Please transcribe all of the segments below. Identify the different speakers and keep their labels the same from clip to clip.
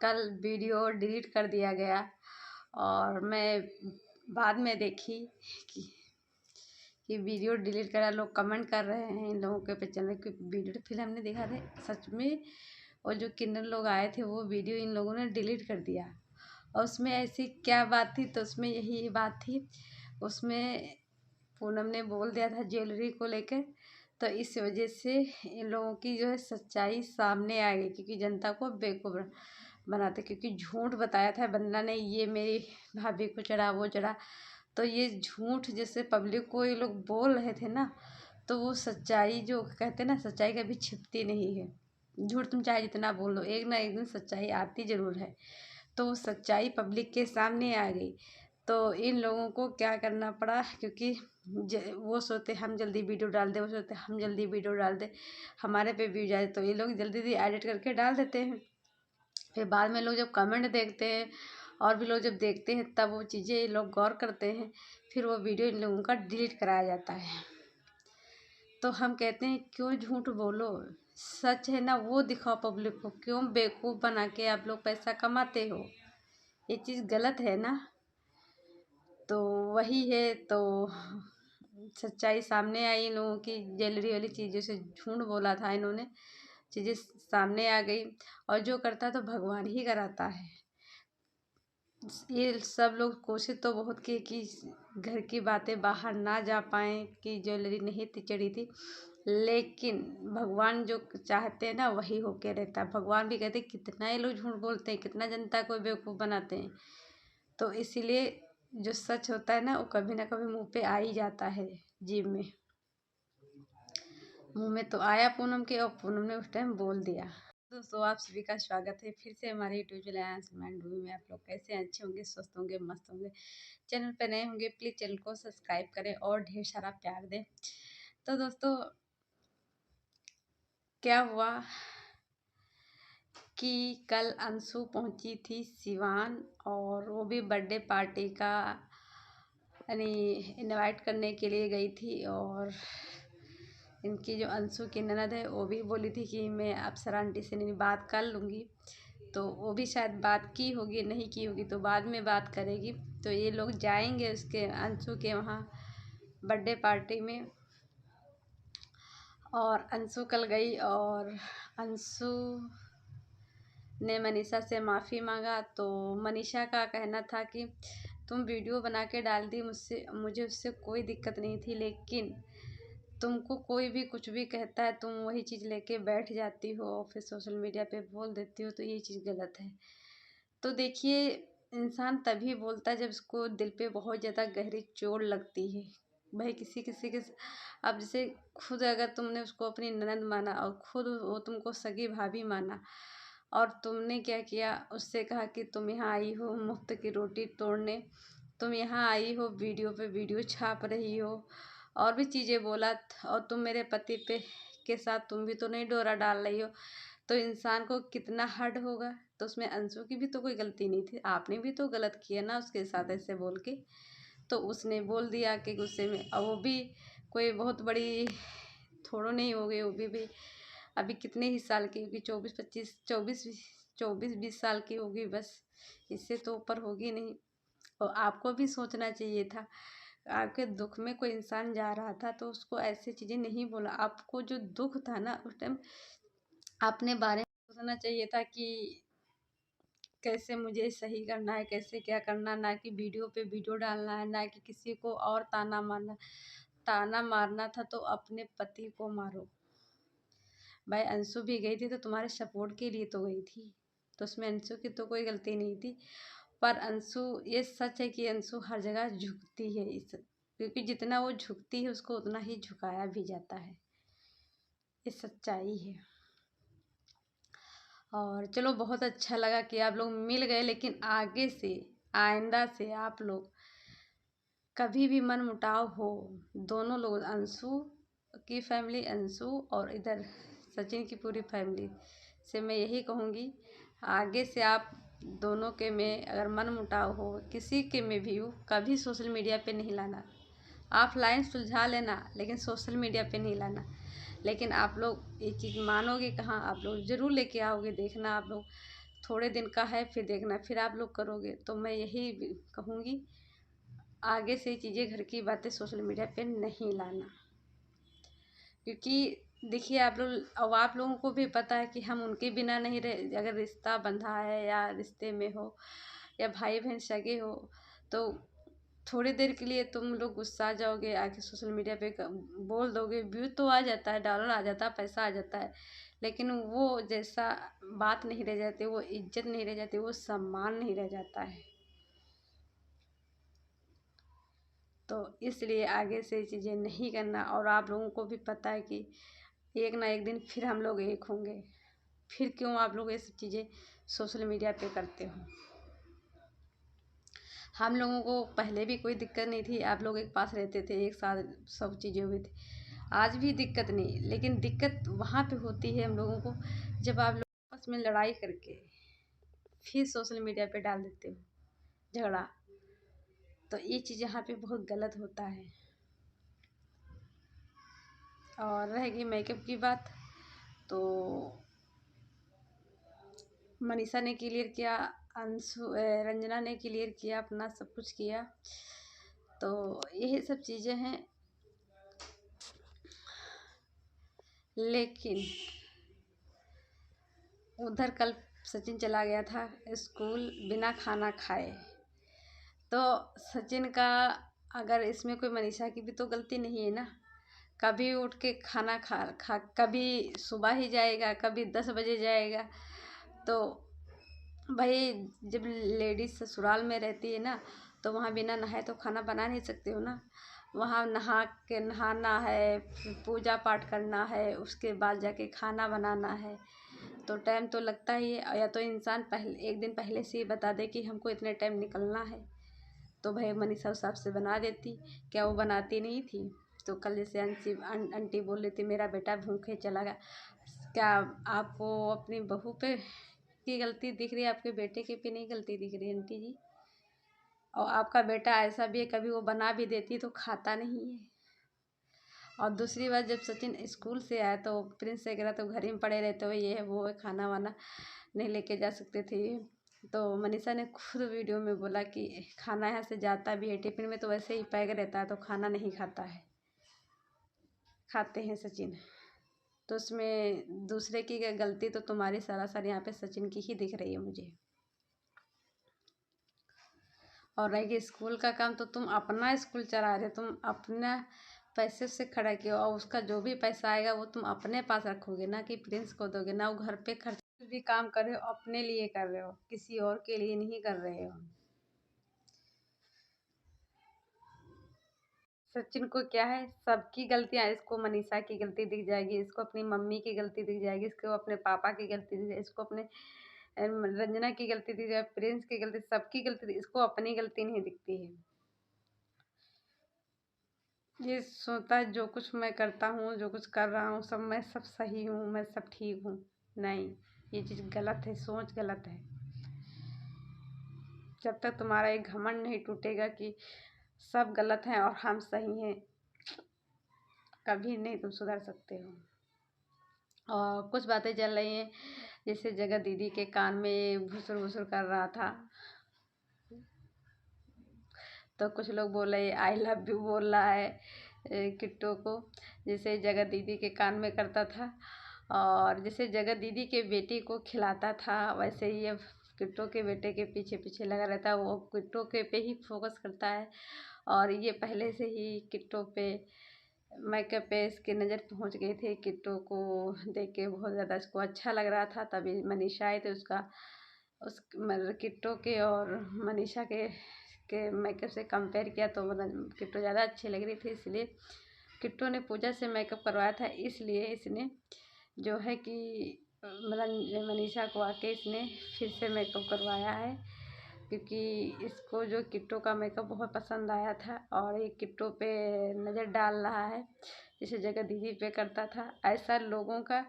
Speaker 1: कल video delete कर दिया गया और मैं बाद में देखी कि वीडियो डिलीट करा। लोग कमेंट कर रहे हैं इन लोगों के पे चैनल की वीडियो। फिर हमने देखा था सच में, और जो किन्नर लोग आए थे वो वीडियो इन लोगों ने डिलीट कर दिया। और उसमें ऐसी क्या बात थी, तो उसमें यही बात थी, उसमें पूनम ने बोल दिया था ज्वेलरी को लेकर। तो इस वजह से इन लोगों की जो है सच्चाई सामने आ गई, क्योंकि जनता को बेवकूफ़ बनाते, क्योंकि झूठ बताया था बंदा ने, ये मेरी भाभी को चढ़ा वो चढ़ा। तो ये झूठ जैसे पब्लिक को ये लोग बोल रहे थे ना, तो वो सच्चाई जो कहते हैं ना, सच्चाई कभी छिपती नहीं है। झूठ तुम चाहे जितना बोल लो, एक ना एक दिन सच्चाई आती ज़रूर है। तो वो सच्चाई पब्लिक के सामने आ गई। तो इन लोगों को क्या करना पड़ा, क्योंकि वो सोचते हम जल्दी वीडियो डाल दें, वो सोचते हम जल्दी वीडियो डाल दें, हमारे पे व्यूज आए, तो ये लोग जल्दी जल्दी एडिट करके डाल देते हैं। फिर बाद में लोग जब कमेंट देखते हैं और भी लोग जब देखते हैं, तब वो चीज़ें ये लोग गौर करते हैं, फिर वो वीडियो इन लोगों का डिलीट कराया जाता है। तो हम कहते हैं क्यों झूठ बोलो, सच है ना वो दिखाओ पब्लिक को। क्यों बेवकूफ़ बना के आप लोग पैसा कमाते हो, ये चीज़ गलत है ना। तो वही है, तो सच्चाई सामने आई इन लोगों की। ज्वेलरी वाली चीज़ों से झूठ बोला था इन्होंने, चीज़ें सामने आ गई। और जो करता तो भगवान ही कराता है। ये सब लोग कोशिश तो बहुत की कि घर की बातें बाहर ना जा पाएँ कि ज्वेलरी नहीं थी चढ़ी थी, लेकिन भगवान जो चाहते हैं ना वही होके रहता है। भगवान भी कहते हैं कितना ये लोग झूठ बोलते हैं, कितना जनता को बेवकूफ़ बनाते हैं। तो इसीलिए जो सच होता है ना, वो कभी ना कभी मुंह पे आ ही जाता है, जीभ में। मुंह में तो आया पूनम के, और पूनम ने उस टाइम बोल दिया। दोस्तों आप सभी का स्वागत है फिर से हमारे यूट्यूब चैनल में। आप लोग कैसे हैं? अच्छे होंगे, स्वस्थ होंगे, मस्त होंगे। चैनल पर नए होंगे प्लीज़ चैनल को सब्सक्राइब करें और ढेर सारा प्यार दें। तो दोस्तों क्या हुआ कि कल अंशु पहुंची थी सिवान, और वो भी बर्थडे पार्टी का यानी इनवाइट करने के लिए गई थी। और इनकी जो अंशु की ननद है वो भी बोली थी कि मैं अप्सरा आंटी से नहीं बात कर लूँगी, तो वो भी शायद बात की होगी, नहीं की होगी तो बाद में बात करेगी। तो ये लोग जाएंगे उसके अंशु के वहाँ बर्थडे पार्टी में। और अंशु कल गई और अंशु ने मनीषा से माफ़ी मांगा। तो मनीषा का कहना था कि तुम वीडियो बना के डाल दी, मुझे उससे कोई दिक्कत नहीं थी, लेकिन तुमको कोई भी कुछ भी कहता है तुम वही चीज़ लेके बैठ जाती हो और फिर सोशल मीडिया पे बोल देती हो, तो ये चीज़ गलत है। तो देखिए, इंसान तभी बोलता है जब उसको दिल पे बहुत ज़्यादा गहरी चोट लगती है। भाई किसी किसी के अब जैसे खुद अगर तुमने उसको अपनी ननद माना और खुद वो तुमको सगी भाभी माना, और तुमने क्या किया, उससे कहा कि तुम यहाँ आई हो मुफ्त की रोटी तोड़ने, तुम यहाँ आई हो वीडियो पे वीडियो छाप रही हो, और भी चीज़ें बोला, और तुम मेरे पति पे के साथ तुम भी तो नहीं डोरा डाल रही हो, तो इंसान को कितना हर्ट होगा। तो उसमें अंशु की भी तो कोई गलती नहीं थी, आपने भी तो गलत किया ना उसके साथ ऐसे बोल के। तो उसने बोल दिया कि गुस्से में, और वो भी कोई बहुत बड़ी थोड़ो नहीं हो गई, वो भी अभी कितने ही साल की होगी, 24-20 साल की होगी बस, इससे तो ऊपर होगी नहीं। और आपको भी सोचना चाहिए था, आपके दुख में कोई इंसान जा रहा था तो उसको ऐसी चीज़ें नहीं बोला। आपको जो दुख था ना उस टाइम, अपने बारे में सोचना चाहिए था कि कैसे मुझे सही करना है, कैसे क्या करना, ना कि वीडियो पे वीडियो डालना है, ना कि किसी को और ताना मारना। ताना मारना था तो अपने पति को मारो। भाई अंशु भी गई थी तो तुम्हारे सपोर्ट के लिए तो गई थी, तो उसमें अंशु की तो कोई गलती नहीं थी। पर अंशु, ये सच है कि अंशु हर जगह झुकती है, क्योंकि जितना वो झुकती है उसको उतना ही झुकाया भी जाता है, ये सच्चाई है। और चलो बहुत अच्छा लगा कि आप लोग मिल गए, लेकिन आगे से आइंदा से आप लोग कभी भी मन मुटाव हो, दोनों लोग, अंशु की फैमिली, अंशु और इधर सचिन की पूरी फैमिली से मैं यही कहूँगी, आगे से आप दोनों के में अगर मन मुटाव हो, किसी के में भी हो, कभी सोशल मीडिया पे नहीं लाना। ऑफलाइन सुलझा लेना, लेकिन सोशल मीडिया पे नहीं लाना। लेकिन आप लोग ये चीज़ मानोगे कहाँ, आप लोग ज़रूर लेके आओगे, देखना आप लोग थोड़े दिन का है, फिर देखना फिर आप लोग करोगे। तो मैं यही कहूँगी, आगे से चीज़ें, घर की बातें सोशल मीडिया पे नहीं लाना। क्योंकि देखिए आप लोग, अब आप लोगों को भी पता है कि हम उनके बिना नहीं रह, अगर रिश्ता बंधा है या रिश्ते में हो या भाई बहन सगे हो, तो थोड़ी देर के लिए तुम लोग गुस्सा आ जाओगे, आके सोशल मीडिया पे बोल दोगे, व्यू तो आ जाता है, डॉलर आ जाता है, पैसा आ जाता है, लेकिन वो जैसा बात नहीं रह जाती, वो इज्जत नहीं रह जाती, वो सम्मान नहीं रह जाता है। तो इसलिए आगे से चीज़ें नहीं करना। और आप लोगों को भी पता है कि एक ना एक दिन फिर हम लोग एक होंगे, फिर क्यों आप लोग ये सब चीज़ें सोशल मीडिया पे करते हो। हम लोगों को पहले भी कोई दिक्कत नहीं थी, आप लोग एक पास रहते थे, एक साथ सब चीज़ें हुई थी, आज भी दिक्कत नहीं। लेकिन दिक्कत वहाँ पे होती है हम लोगों को, जब आप लोग आपस में लड़ाई करके फिर सोशल मीडिया पे डाल देते हो झगड़ा, तो ये चीज़ यहाँ पे बहुत गलत होता है। और रहेगी मेकअप की बात, तो मनीषा ने क्लियर किया, रंजना ने क्लियर किया, अपना सब कुछ किया। तो यही सब चीज़ें हैं। लेकिन उधर कल सचिन चला गया था स्कूल बिना खाना खाए। तो सचिन का, अगर इसमें कोई मनीषा की भी तो गलती नहीं है ना। कभी उठ के खाना खा कभी सुबह ही जाएगा, कभी 10 बजे जाएगा। तो भाई जब लेडीज ससुराल में रहती है ना, तो वहाँ बिना नहाए तो खाना बना नहीं सकते हो ना। वहाँ नहाना है, पूजा पाठ करना है, उसके बाद जाके खाना बनाना है, तो टाइम तो लगता ही है। या तो इंसान पहले एक दिन पहले से ही बता दे कि हमको इतने टाइम निकलना है, तो भाई मनीषा उस हिसाब से बना देती। क्या वो बनाती नहीं थी? तो कल जैसे आंटी बोल रही थी मेरा बेटा भूखे चला गया, क्या आपको अपनी बहू पे की गलती दिख रही है? आपके बेटे के पे नहीं गलती दिख रही आंटी जी? और आपका बेटा ऐसा भी है, कभी वो बना भी देती तो खाता नहीं है। और दूसरी बात, जब सचिन स्कूल से आया तो प्रिंस से कह रहा तो घर में पड़े रहते हो, ये है वो है, खाना वाना नहीं लेके जा सकते थे। तो मनीषा ने खुद वीडियो में बोला कि खाना यहाँ से जाता भी है, टिफिन में तो वैसे ही पैक रहता है, तो खाना नहीं खाता है, खाते हैं सचिन। तो उसमें दूसरे की गलती तो तुम्हारी सरासर यहाँ पे सचिन की ही दिख रही है मुझे। और रहेगी स्कूल का काम, तो तुम अपना स्कूल चला रहे हो, तुम अपना पैसे से खड़ा किया, और उसका जो भी पैसा आएगा वो तुम अपने पास रखोगे ना कि प्रिंस को दोगे ना। वो घर पे खर्च भी काम कर रहे हो, अपने लिए कर रहे हो, किसी और के लिए नहीं कर रहे हो। सचिन को क्या है, सबकी गलतियां, इसको मनीषा की गलती दिख जाएगी, इसको अपनी मम्मी की गलती दिख जाएगी, इसको अपने पापा की गलती दिख जाएगी, इसको अपने रंजना की गलती दिख जाएगी, प्रिंस की गलती, सबकी गलती, इसको अपनी गलती नहीं दिखती है। ये सोचता है जो कुछ मैं करता हूँ, जो कुछ कर रहा हूँ, सब मैं सब सही हूँ, मैं सब ठीक हूँ। नहीं, ये चीज़ गलत है, सोच गलत है। जब तक तुम्हारा एक घमंड नहीं टूटेगा कि सब गलत हैं और हम सही हैं, कभी नहीं तुम सुधर सकते हो। और कुछ बातें चल रही हैं, जैसे जगत दीदी के कान में भुसुर भुसुर कर रहा था, तो कुछ लोग बोल रहे आई लव यू बोल रहा है किट्टू को, जैसे जगत दीदी के कान में करता था। और जैसे जगत दीदी के बेटी को खिलाता था, वैसे ही अब किट्टू के बेटे के पीछे पीछे लगा रहता है। वो किट्टू के पे ही फोकस करता है, और ये पहले से ही किट्टू पे, मेकअप पे इसकी नज़र पहुंच गई थी। किट्टू को देख के बहुत ज़्यादा इसको अच्छा लग रहा था। तभी मनीषा आई तो उसका मतलब किट्टू के और मनीषा के मेकअप से कंपेयर किया, तो किट्टू ज़्यादा अच्छी लग रही थी, इसलिए किट्टू ने पूजा से मेकअप करवाया था। इसलिए इसने जो है कि मनीषा को आके इसने फिर से मेकअप करवाया है, क्योंकि इसको जो किट्टू का मेकअप बहुत पसंद आया था, और ये किट्टू पे नज़र डाल रहा है जैसे जगह दीदी पे करता था। ऐसा लोगों का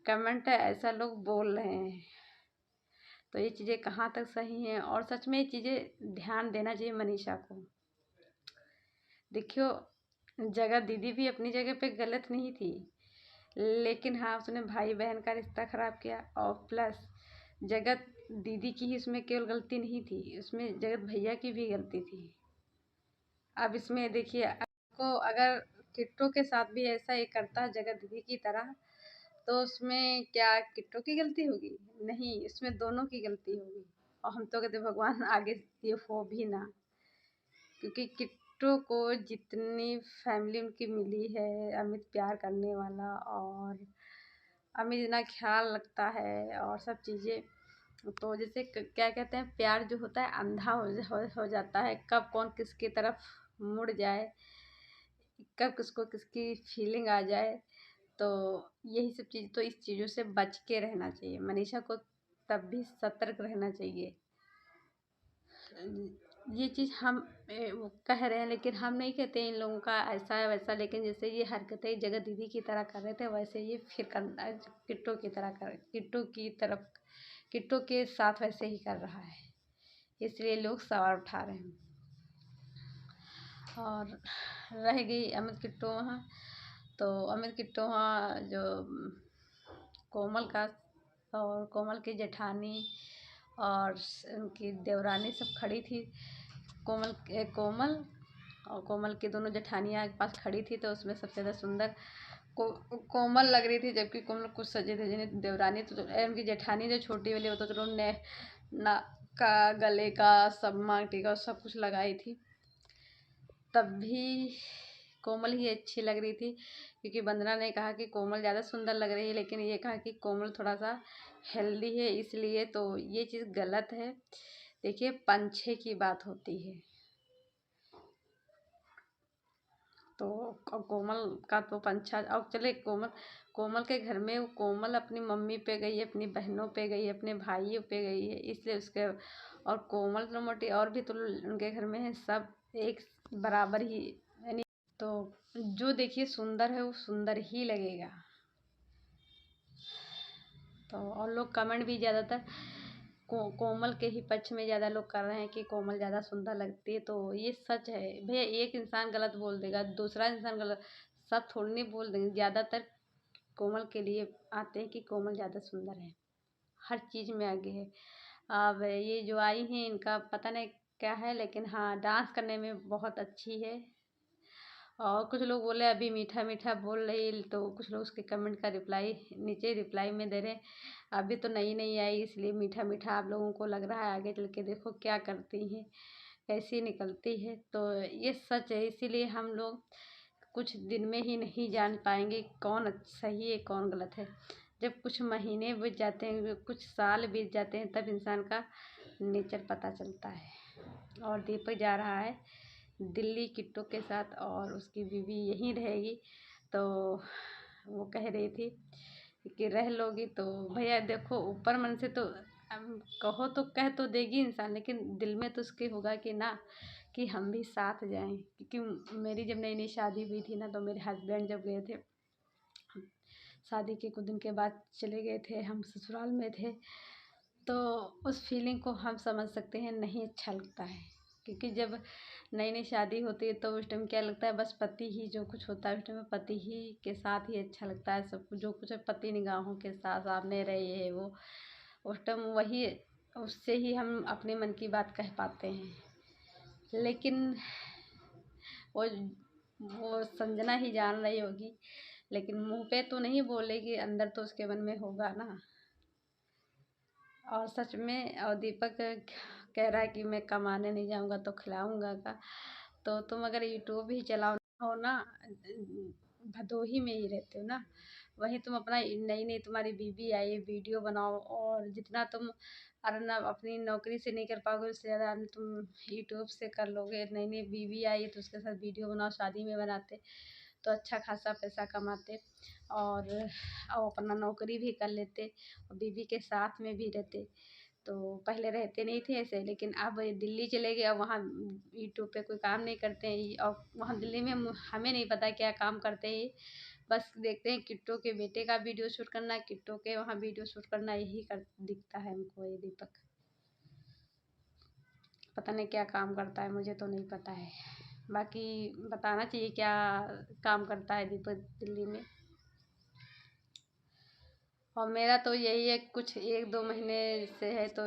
Speaker 1: कमेंट है, ऐसा लोग बोल रहे हैं। तो ये चीज़ें कहाँ तक सही हैं? और सच में ये चीज़ें ध्यान देना चाहिए मनीषा को। देखियो, जगह दीदी भी अपनी जगह पे गलत नहीं थी, लेकिन हाँ उसने भाई बहन का रिश्ता ख़राब किया। और प्लस जगत दीदी की ही इसमें केवल गलती नहीं थी, उसमें जगत भैया की भी गलती थी। अब इसमें देखिए, आपको अगर किट्टू के साथ भी ऐसा ही करता जगत दीदी की तरह, तो उसमें क्या किट्टू की गलती होगी? नहीं, इसमें दोनों की गलती होगी। और हम तो कहते भगवान आगे ये हो भी ना, क्योंकि किट्टू को जितनी फैमिली उनकी मिली है, अमित प्यार करने वाला, और अमित इतना ख्याल रखता है और सब चीज़ें, तो जैसे क्या कहते हैं, प्यार जो होता है अंधा हो जाता है, कब कौन किसकी तरफ मुड़ जाए, कब किसको किसकी फीलिंग आ जाए। तो यही सब चीज़, तो इस चीज़ों से बच के रहना चाहिए मनीषा को, तब भी सतर्क रहना चाहिए। ये चीज़ हम वो कह रहे हैं, लेकिन हम नहीं कहते इन लोगों का ऐसा है वैसा, लेकिन जैसे ये हरकतें जगत दीदी की तरह कर रहे थे, वैसे ये फिर करना किट्टू की तरह कर, किट्टू की तरफ, किट्टू के साथ वैसे ही कर रहा है, इसलिए लोग सवाल उठा रहे हैं। और रह गई अमित किट्टू वहाँ, तो अमित किट्टू वहाँ जो कोमल का, और कोमल की जेठानी और उनकी देवरानी सब खड़ी थी। कोमल और कोमल की दोनों जेठानियाँ के पास खड़ी थी, तो उसमें सबसे ज़्यादा सुंदर कोमल लग रही थी, जबकि कोमल कुछ सजे धजे, देवरानी तो उनकी जेठानी जो छोटी वाली, वो तो चलो ने ना का गले का सब मांग टीका सब कुछ लगाई थी, तब भी कोमल ही अच्छी लग रही थी, क्योंकि वंदना ने कहा कि कोमल ज़्यादा सुंदर लग रही है, लेकिन ये कहा कि कोमल थोड़ा सा हेल्दी है, इसलिए तो ये चीज़ गलत है। देखिए, पंछी की बात होती है, तो कोमल का तो पंछा, अब चले कोमल के घर में, वो कोमल अपनी मम्मी पे गई है, अपनी बहनों पे गई है, अपने भाइयों पे गई है, इसलिए उसके, और कोमल तो मोटी और भी तो उनके घर में है, सब एक बराबर ही, यानी तो जो देखिए सुंदर है वो सुंदर ही लगेगा। तो और लोग कमेंट भी ज़्यादातर कोमल के ही पक्ष में ज़्यादा लोग कर रहे हैं कि कोमल ज़्यादा सुंदर लगती है, तो ये सच है भैया। एक इंसान गलत बोल देगा, दूसरा इंसान गलत, सब थोड़ी नहीं बोल देंगे, ज़्यादातर कोमल के लिए आते हैं कि कोमल ज़्यादा सुंदर है, हर चीज़ में आगे है। अब ये जो आई हैं, इनका पता नहीं क्या है, लेकिन हाँ डांस करने में बहुत अच्छी है। और कुछ लोग बोले अभी मीठा मीठा बोल रही, तो कुछ लोग उसके कमेंट का रिप्लाई नीचे रिप्लाई में दे रहे, अभी तो नई नई आई इसलिए मीठा मीठा आप लोगों को लग रहा है, आगे चल के देखो क्या करती हैं, कैसी निकलती है। तो ये सच है, इसीलिए हम लोग कुछ दिन में ही नहीं जान पाएंगे कौन सही है कौन गलत है। जब कुछ महीने बीत जाते हैं, कुछ साल बीत जाते हैं, तब इंसान का नेचर पता चलता है। और दीपक जा रहा है दिल्ली किट्टू के साथ, और उसकी बीवी यहीं रहेगी, तो वो कह रही थी कि रह लोगी, तो भैया देखो ऊपर मन से तो कहो तो कह तो देगी इंसान, लेकिन दिल में तो उसके होगा कि ना, कि हम भी साथ जाएं। क्योंकि मेरी जब नई नई शादी हुई थी ना, तो मेरे हस्बैंड जब गए थे, शादी के कुछ दिन के बाद चले गए थे, हम ससुराल में थे, तो उस फीलिंग को हम समझ सकते हैं, नहीं अच्छा लगता है। क्योंकि जब नई नई शादी होती है, तो उस टाइम क्या लगता है, बस पति ही जो कुछ होता है उस टाइम पति ही के साथ ही अच्छा लगता है, सब कुछ जो कुछ है पति निगाहों के साथ सामने रहे है, वो उस टाइम वही, उससे ही हम अपने मन की बात कह पाते हैं। लेकिन वो वो संजना ही जान रही होगी, लेकिन मुंह पे तो नहीं बोलेगी, अंदर तो उसके मन में होगा ना। और सच में, और दीपक कह रहा है कि मैं कमाने नहीं जाऊंगा तो खिलाऊंगा का, तो तुम अगर यूट्यूब ही चलाओ हो ना, भदोही में ही रहते हो ना, वहीं तुम अपना नई नई तुम्हारी बीबी आई, वीडियो बनाओ, और जितना तुम अर्न अपनी नौकरी से नहीं कर पाओगे, उससे ज़्यादा अर्न तुम यूट्यूब से कर लोगे। नई नई बीबी आई है तो उसके साथ वीडियो बनाओ, शादी में बनाते तो अच्छा खासा पैसा कमाते, और अपना नौकरी भी कर लेते, और बीबी के साथ में भी रहते। तो पहले रहते नहीं थे ऐसे, लेकिन अब दिल्ली चले गए, अब वहाँ यूट्यूब पे कोई काम नहीं करते हैं, और वहाँ दिल्ली में हमें नहीं पता क्या काम करते हैं, बस देखते हैं किट्टू के बेटे का वीडियो शूट करना, किट्टू के वहाँ वीडियो शूट करना, यही कर दिखता है हमको। ये दीपक पता नहीं क्या काम करता है, मुझे तो नहीं पता है, बाकी बताना चाहिए क्या काम करता है दीपक दिल्ली में। और मेरा तो यही है, कुछ 1-2 महीने से है तो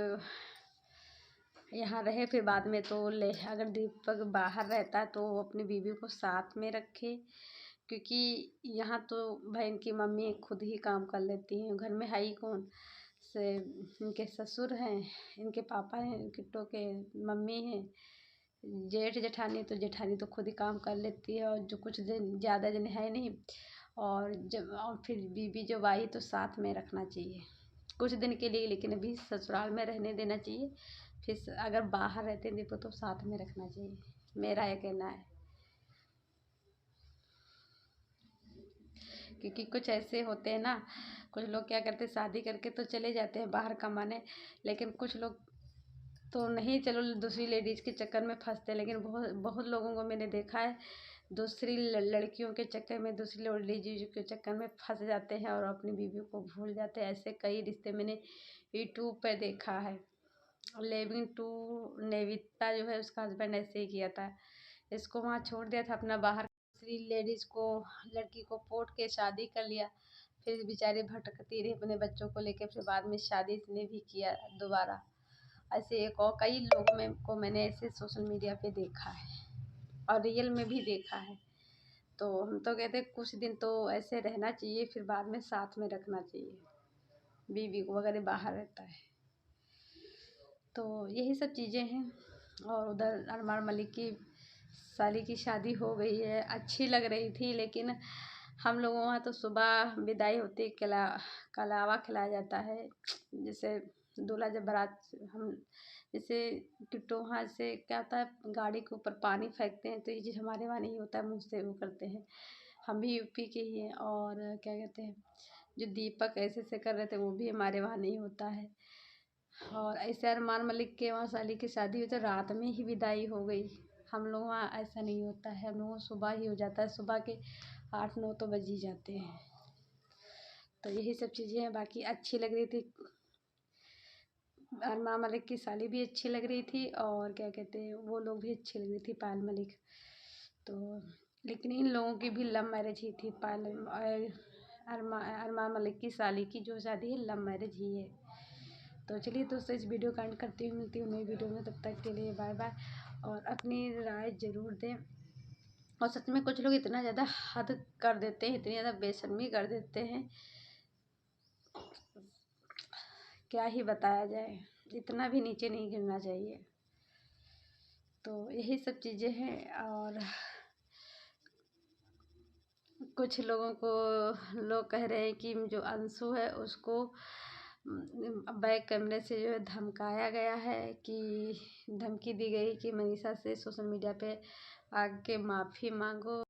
Speaker 1: यहाँ रहे, फिर बाद में तो ले, अगर दीपक बाहर रहता है तो वो अपनी बीवी को साथ में रखे, क्योंकि यहाँ तो भाई इनकी मम्मी खुद ही काम कर लेती हैं, घर में है ही कौन से। इनके ससुर हैं, इनके पापा हैं, किट्टो के मम्मी हैं, जेठ जेठानी, तो जेठानी तो खुद ही काम कर लेती है, और जो कुछ दिन ज़्यादा दिन है नहीं, और फिर बीवी जब आई तो साथ में रखना चाहिए कुछ दिन के लिए, लेकिन अभी ससुराल में रहने देना चाहिए। फिर अगर बाहर रहते दीपो तो साथ में रखना चाहिए, मेरा ये कहना है। क्योंकि कुछ ऐसे होते हैं ना, कुछ लोग क्या करते हैं, शादी करके तो चले जाते हैं बाहर कमाने, लेकिन कुछ लोग तो नहीं, चलो दूसरी लेडीज़ के चक्कर में फंसते हैं, लेकिन बहुत बहुत लोगों को मैंने देखा है दूसरी लड़कियों के चक्कर में, दूसरी लेडीज के चक्कर में फंस जाते हैं और अपनी बीवी को भूल जाते हैं। ऐसे कई रिश्ते मैंने यूट्यूब पे देखा है। लिविंग टू नेविता जो है, उसका हस्बैंड ऐसे ही किया था, इसको वहाँ छोड़ दिया था अपना बाहर, दूसरी लेडीज़ को, लड़की को पोर्ट के शादी कर लिया, फिर बेचारी भटकती रही अपने बच्चों को लेकर, फिर बाद में शादी इसने भी किया दोबारा। ऐसे एक और कई लोग को मैंने ऐसे सोशल मीडिया पे देखा है और रियल में भी देखा है। तो हम तो कहते हैं कुछ दिन तो ऐसे रहना चाहिए, फिर बाद में साथ में रखना चाहिए बीवी को अगर बाहर रहता है। तो यही सब चीज़ें हैं। और उधर अरमान मलिक की साली की शादी हो गई है, अच्छी लग रही थी, लेकिन हम लोगों वहाँ तो सुबह विदाई होती, कलावा खिलाया जाता है, जैसे दूल्हा जब बारात, हम जैसे किट्टो वहाँ से क्या होता है, गाड़ी के ऊपर पानी फेंकते हैं, तो ये चीज़ हमारे वहाँ नहीं होता है, मुँह से वो करते हैं। हम भी यूपी के ही हैं। और क्या कहते हैं, जो दीपक ऐसे ऐसे कर रहे थे वो भी हमारे वहाँ नहीं होता है। और ऐसे अरमान मलिक के वहाँ साली की शादी हुई तो रात में ही विदाई हो गई, हम लोग वहाँ ऐसा नहीं होता है, हम लोगों सुबह ही हो जाता है, सुबह के 8-9 तो बज ही जाते हैं। तो यही सब चीज़ें हैं। बाकी अच्छी लग रही थी, अरमान मलिक की साली भी अच्छी लग रही थी, और क्या कहते हैं वो लोग भी अच्छी लग रही थी, पायल मलिक। तो लेकिन इन लोगों की भी लव मैरिज ही थी, पायल और अरमान मलिक की साली की जो शादी है लव मैरिज ही है। तो चलिए दोस्तों, इस वीडियो का एंड करती हूँ, मिलती हूँ नई वीडियो में, तब तक के लिए बाय बाय। और अपनी राय ज़रूर दें। और सच में कुछ लोग इतना ज़्यादा हद कर देते हैं, इतनी ज़्यादा बेशर्मी कर देते हैं, क्या ही बताया जाए, इतना भी नीचे नहीं गिरना चाहिए। तो यही सब चीज़ें हैं। और कुछ लोगों को लोग कह रहे हैं कि जो अंशु है उसको बैक कैमरे से जो है धमकाया गया है, कि धमकी दी गई कि मनीषा से सोशल मीडिया पे आके माफ़ी मांगो।